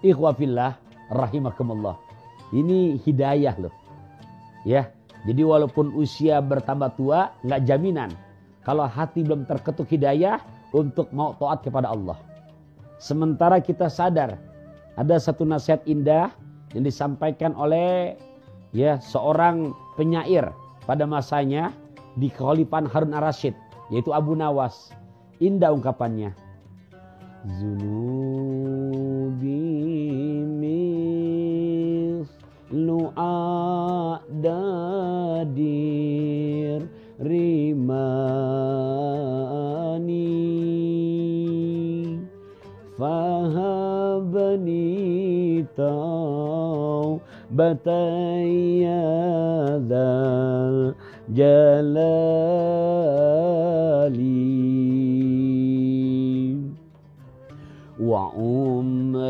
Ikhwafillah rahimakumullah. Ini hidayah loh. Ya. Jadi walaupun usia bertambah tua, nggak jaminan kalau hati belum terketuk hidayah untuk mau taat kepada Allah. Sementara kita sadar ada satu nasihat indah yang disampaikan oleh seorang penyair pada masanya di Khalifan Harun ar-Rasyid, yaitu Abu Nawas. Indah ungkapannya. Zunubi mislu a'dadir rimani fahabni taubatan ya dzal jalali wa umrina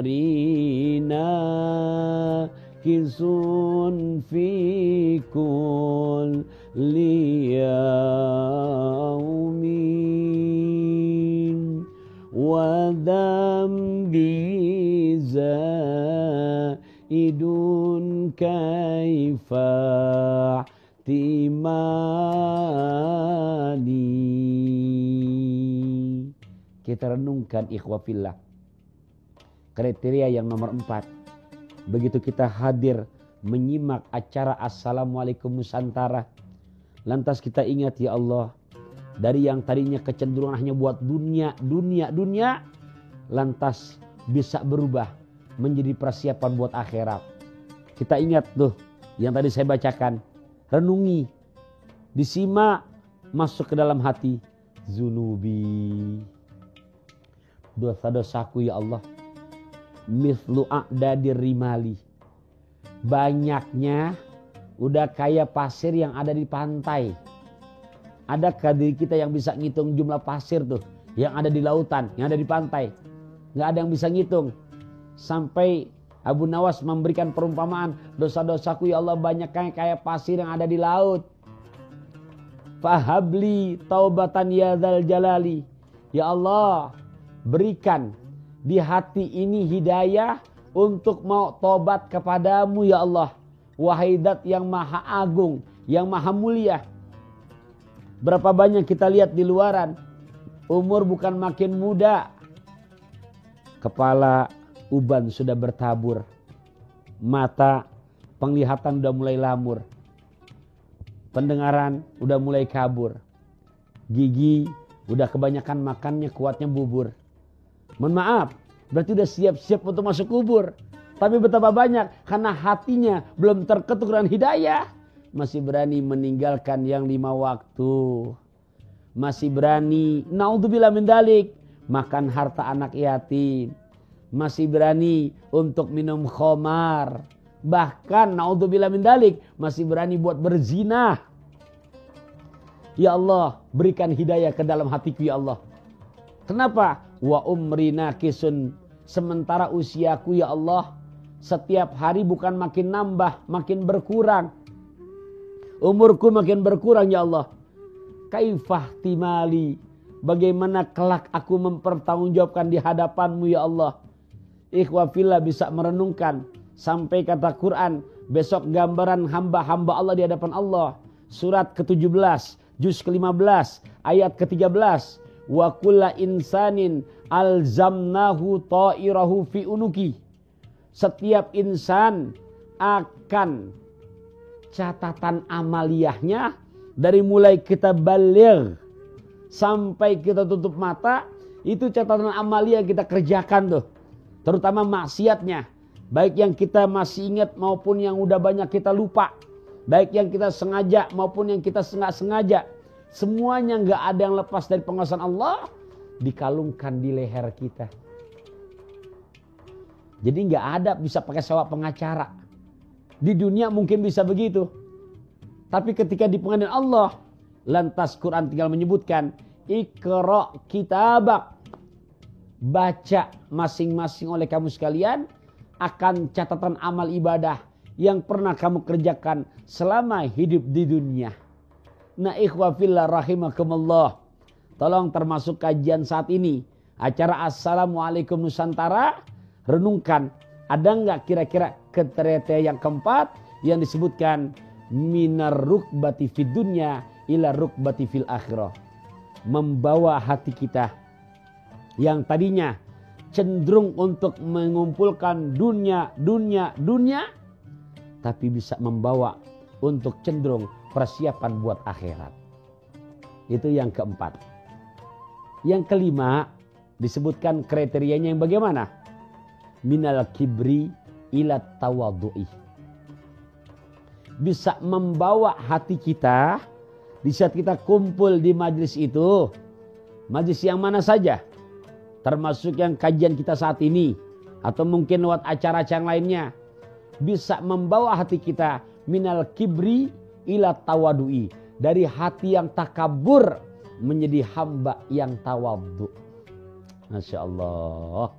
kisun fi kulli yaumin wa dhambi zaidun kaifa timani. Kita renungkan ikhwafillah kriteria yang nomor 4. Begitu kita hadir menyimak acara Assalamualaikum Nusantara, lantas kita ingat, ya Allah, dari yang tadinya kecenderungan hanya buat dunia, lantas bisa berubah menjadi persiapan buat akhirat. Kita ingat tuh yang tadi saya bacakan, renungi, disimak, masuk ke dalam hati. Zunubi, dosa-dosaku ya Allah, mislu a'dadir rimali, banyaknya udah kayak pasir yang ada di pantai. Adakah diri kita yang bisa ngitung jumlah pasir tuh yang ada di lautan, yang ada di pantai? Nggak ada yang bisa ngitung. Sampai Abu Nawas memberikan perumpamaan, dosa-dosaku ya Allah banyak kayak pasir yang ada di laut. Fahabli taubatan ya dzal jalali, ya Allah berikan di hati ini hidayah untuk mau tobat kepadamu ya Allah. Wahai Zat yang maha agung, yang maha mulia. Berapa banyak kita lihat di luaran, umur bukan makin muda, kepala uban sudah bertabur, mata penglihatan udah mulai lamur, pendengaran udah mulai kabur, gigi udah kebanyakan makannya kuatnya bubur. Mohon maaf, berarti udah siap-siap untuk masuk kubur. Tapi betapa banyak karena hatinya belum terketuk dengan hidayah, masih berani meninggalkan yang 5 waktu. Masih berani, naudzubillah min dzalik, makan harta anak yatim. Masih berani untuk minum khamar. Bahkan naudzubillah min dzalik, masih berani buat berzina. Ya Allah, berikan hidayah ke dalam hatiku ya Allah. Kenapa? Wa umrina kisun, sementara usiaku ya Allah setiap hari bukan makin nambah, makin berkurang. Umurku makin berkurang ya Allah. Kaifah timali, bagaimana kelak aku mempertanggungjawabkan di hadapanmu ya Allah. Ikhwafillah bisa merenungkan sampai kata Quran besok gambaran hamba-hamba Allah di hadapan Allah. Surat ke-17 juz ke-15 ayat ke-13. Wa kulla insanin alzamnahu ta'irahu fi unuki. Setiap insan akan catatan amaliyahnya dari mulai kita baligh sampai kita tutup mata, itu catatan amaliyah kita kerjakan tuh. Terutama maksiatnya, baik yang kita masih ingat maupun yang udah banyak kita lupa, baik yang kita sengaja maupun yang kita nggak sengaja. Semuanya nggak ada yang lepas dari pengawasan Allah, dikalungkan di leher kita. Jadi nggak ada bisa pakai sewa pengacara. Di dunia mungkin bisa begitu, tapi ketika di pengadilan Allah, lantas Quran tinggal menyebutkan Iqra kitabak, baca masing-masing oleh kamu sekalian akan catatan amal ibadah yang pernah kamu kerjakan selama hidup di dunia. Nah ikhwafillah rahimakumullah, tolong termasuk kajian saat ini, acara Assalamualaikum Nusantara, renungkan Ada nggak kira-kira kriteria yang keempat yang disebutkan minar rukbati fid dunya ila rukbati fil akhirah. Membawa hati kita yang tadinya cenderung untuk mengumpulkan dunia, tapi bisa membawa untuk cenderung persiapan buat akhirat. Itu yang keempat. Yang kelima disebutkan kriterianya yang bagaimana? Minal kibri ila tawadhu'i. Bisa membawa hati kita di saat kita kumpul di majlis itu. Majlis yang mana saja. Termasuk yang kajian kita saat ini. Atau mungkin lewat acara-acara lainnya. Bisa membawa hati kita minal kibri ila tawadhu'i. Dari hati yang takabur menjadi hamba yang tawadhu. Masya Allah.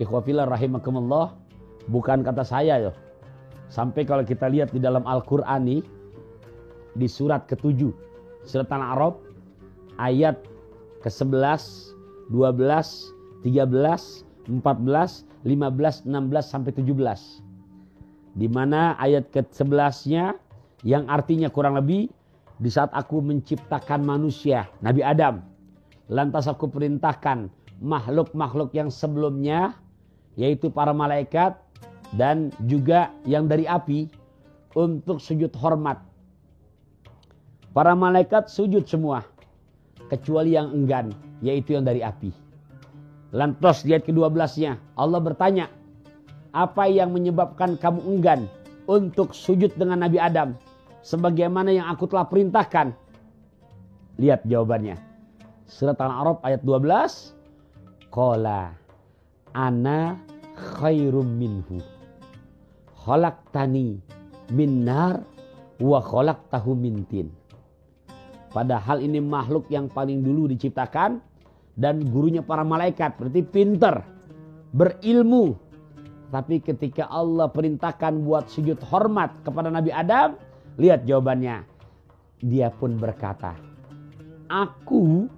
Ikhwafillah rahimakumullah. Bukan kata saya yo. Sampai kalau kita lihat di dalam Al-Quran nih. Di surat ke-7. Surat Al-A'raf. Ayat ke-11, 12, 13, 14, 15, 16 sampai 17. Di mana ayat ke-11-nya yang artinya kurang lebih di saat aku menciptakan manusia, Nabi Adam, lantas aku perintahkan makhluk-makhluk yang sebelumnya, yaitu para malaikat dan juga yang dari api, untuk sujud hormat. Para malaikat sujud semua, kecuali yang enggan, yaitu yang dari api. Lantas di ayat ke-12-nya Allah bertanya, apa yang menyebabkan kamu enggan untuk sujud dengan Nabi Adam sebagaimana yang aku telah perintahkan? Lihat jawabannya. Surat Al-A'raf ayat 12. Qala ana khairum minhu. Khalaqtani min nar wa khalaqtahu min tin. Padahal ini makhluk yang paling dulu diciptakan dan gurunya para malaikat, berarti pinter, berilmu. Tapi ketika Allah perintahkan buat sujud hormat kepada Nabi Adam, lihat jawabannya. Dia pun berkata, aku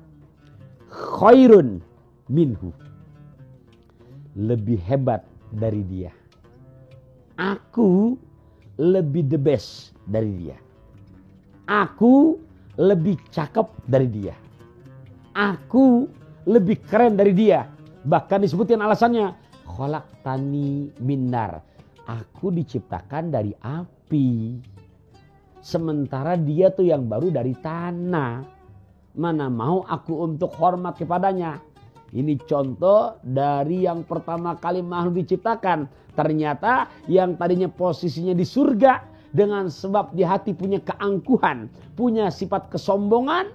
khairun minhu. Lebih hebat dari dia. Aku lebih the best dari dia. Aku lebih cakep dari dia. Aku lebih keren dari dia. Bahkan disebutkan alasannya. Khalaqtani minar. Aku diciptakan dari api. Sementara dia tuh yang baru dari tanah. Mana mau aku untuk hormat kepadanya. Ini contoh dari yang pertama kali makhluk diciptakan. Ternyata yang tadinya posisinya di surga. Dengan sebab di hati punya keangkuhan. Punya sifat kesombongan.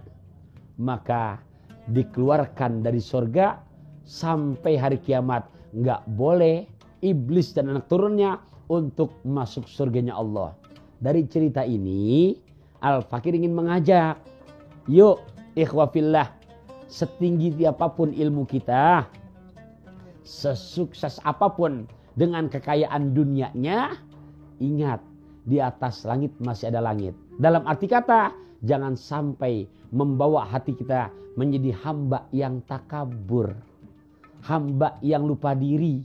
Maka dikeluarkan dari surga. Sampai hari kiamat. Nggak boleh iblis dan anak turunnya untuk masuk surganya Allah. Dari cerita ini Al-Fakir ingin mengajak. Yuk ikhwafillah. Setinggi apapun ilmu kita. Sesukses apapun dengan kekayaan dunianya. Ingat. Di atas langit masih ada langit. Dalam arti kata, jangan sampai membawa hati kita menjadi hamba yang takabur. Hamba yang lupa diri.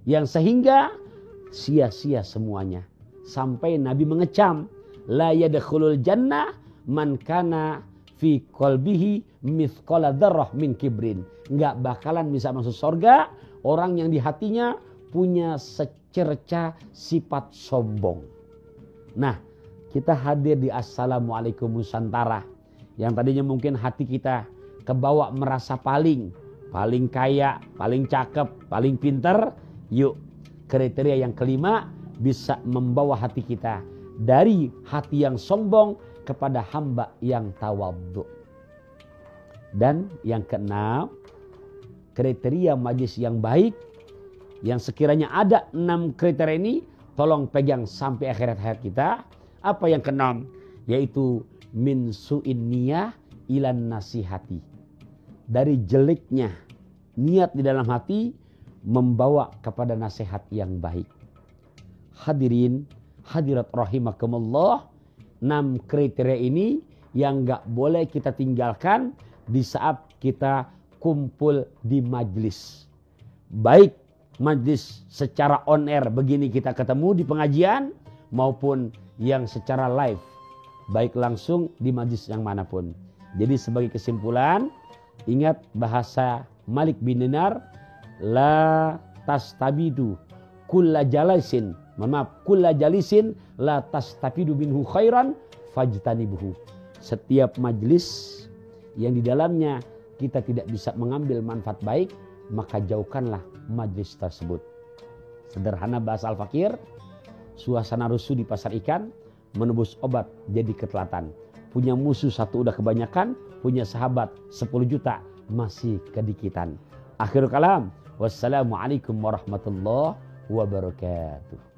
Yang sehingga sia-sia semuanya. Sampai Nabi mengecam. La yadkhulul jannah man kana fi qalbihi mithqala dzarrah min kibrin. Enggak bakalan bisa masuk surga orang yang di hatinya punya secerca sifat sombong. Nah, kita hadir di Assalamualaikum Nusantara. Yang tadinya mungkin hati kita kebawa merasa paling kaya, paling cakep, paling pinter. Yuk, kriteria yang kelima bisa membawa hati kita dari hati yang sombong kepada hamba yang tawadhu. Dan yang keenam, kriteria majlis yang baik. Yang sekiranya ada 6 kriteria ini, tolong pegang sampai akhirat hayat kita. Apa yang keenam? Yaitu min su'in niyah ilan nasihati. Dari jeleknya niat di dalam hati membawa kepada nasihat yang baik. Hadirin, hadirat rahimakumullah. 6 kriteria ini yang gak boleh kita tinggalkan. Di saat kita kumpul di majlis. Baik majlis secara on air begini kita ketemu di pengajian, maupun yang secara live, baik langsung di majlis yang manapun. Jadi sebagai kesimpulan, ingat bahasa Malik bin Dinar, la tastabidu kulla jalisin, kulla jalisin la tastabidu minhu khairan fajtanibuhu. Setiap majlis yang di dalamnya kita tidak bisa mengambil manfaat baik, maka jauhkanlah majlis tersebut. Sederhana bahasa Al-Fakir, suasana rusuh di pasar ikan, menebus obat jadi ketelatan. Punya musuh satu udah kebanyakan, punya sahabat 10 juta masih kedikitan. Akhirul kalam, wassalamualaikum warahmatullahi wabarakatuh.